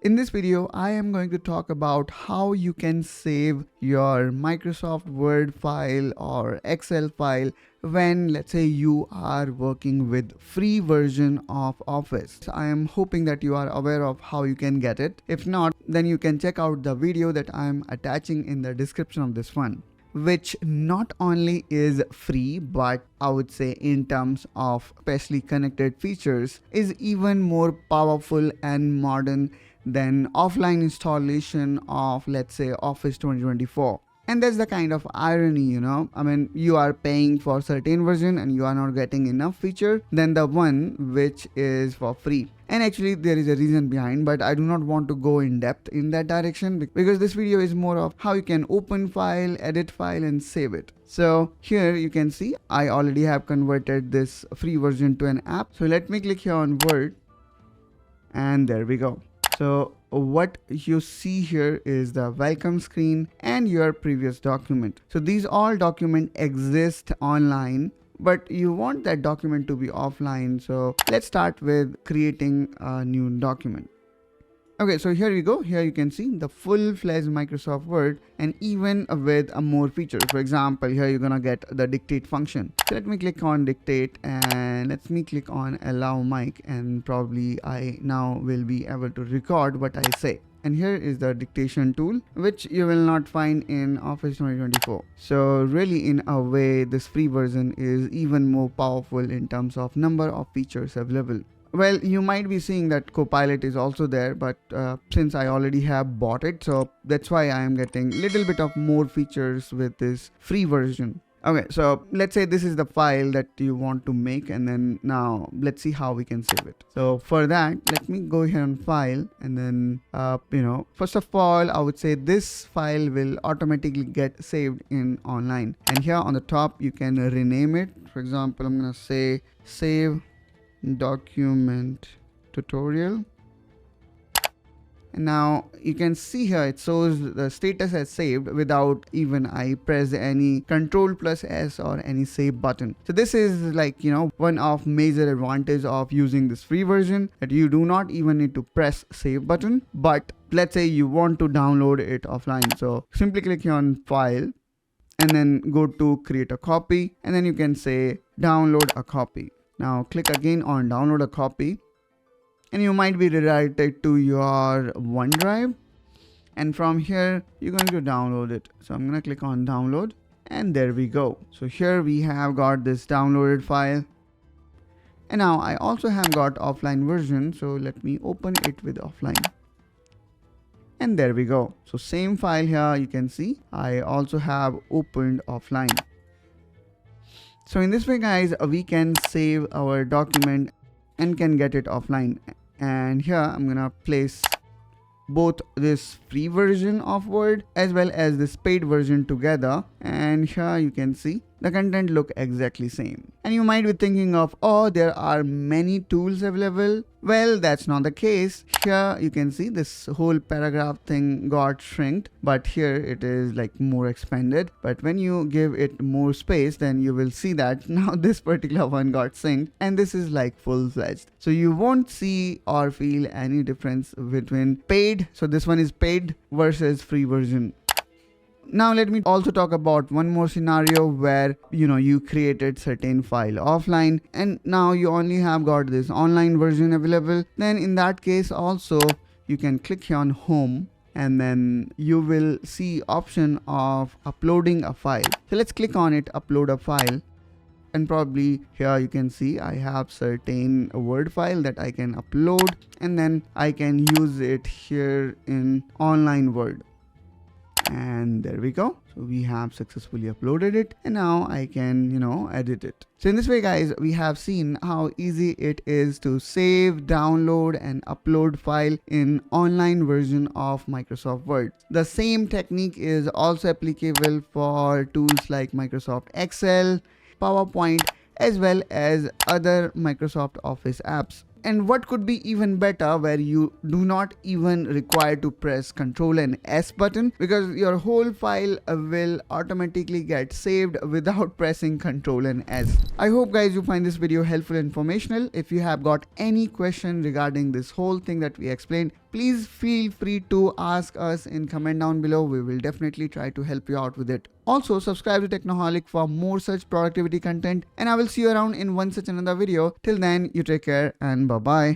In this video, I am going to talk about how you can save your Microsoft Word file or Excel file when, let's say, you are working with free version of Office. I am hoping that you are aware of how you can get it. If not, then you can check out the video that I am attaching in the description of this one, which not only is free, but I would say in terms of specially connected features is even more powerful and modern than offline installation of, let's say, Office 2024. And that's the kind of irony, I mean, you are paying for certain version and you are not getting enough feature than the one which is for free. And actually there is a reason behind, but I do not want to go in depth in that direction because this video is more of how you can open file, edit file and save it. So here you can see I already have converted this free version to an app. So let me click here on Word and there we go. So what you see here is the welcome screen and your previous document. So these all documents exist online, but you want that document to be offline. So let's start with creating a new document. Okay, so here we go. Here you can see the full-fledged Microsoft Word and even with a more features. For example, here you're gonna get the dictate function. So let me click on dictate and let me click on allow mic, and probably I now will be able to record what I say. And here is the dictation tool, which you will not find in Office 2024. So really, in a way, this free version is even more powerful in terms of number of features available. Well, you might be seeing that Copilot is also there, but since I already have bought it, so that's why I am getting a little bit of more features with this free version. Okay, so let's say this is the file that you want to make, and then now let's see how we can save it. So for that, let me go here on file, and then first of all, I would say this file will automatically get saved in online. And here on the top, you can rename it. For example, I'm gonna say save document tutorial, and now you can see here it shows the status as saved without even I press any Ctrl+S or any save button. So this is like one of major advantage of using this free version, that you do not even need to press save button. But let's say you want to download it offline, so simply click here on file and then go to create a copy, and then you can say download a copy. Now click again on download a copy, and you might be redirected to your OneDrive, and from here you're going to download it. So I'm going to click on download, and there we go. So here we have got this downloaded file, and now I also have got offline version. So let me open it with offline, and there we go. So same file here, you can see I also have opened offline. So in this way, guys, we can save our document and can get it offline. And here I'm gonna place both this free version of Word as well as this paid version together, and here you can see the content look exactly same. And you might be thinking of, oh, there are many tools available. Well, that's not the case. Here you can see this whole paragraph thing got shrinked, but here it is like more expanded. But when you give it more space, then you will see that now this particular one got synced, and this is like full-fledged. So you won't see or feel any difference between paid, so this one is paid, versus free version. Now let me also talk about one more scenario where you created certain file offline and now you only have got this online version available. Then in that case also you can click here on home, and then you will see option of uploading a file. So let's click on it, upload a file, and probably here you can see I have certain Word file that I can upload, and then I can use it here in online Word. And there we go. So we have successfully uploaded it, and now I can edit it. So in this way, guys, we have seen how easy it is to save, download and upload file in online version of Microsoft Word. The same technique is also applicable for tools like Microsoft Excel, PowerPoint, as well as other Microsoft Office apps. And what could be even better, where you do not even require to press Ctrl and S button, because your whole file will automatically get saved without pressing Ctrl and S. I hope, guys, you find this video helpful and informational. If you have got any question regarding this whole thing that we explained, please feel free to ask us in comment down below. We will definitely try to help you out with it. Also, subscribe to Technoholic for more such productivity content, and I will see you around in one such another video. Till then, you take care and bye bye.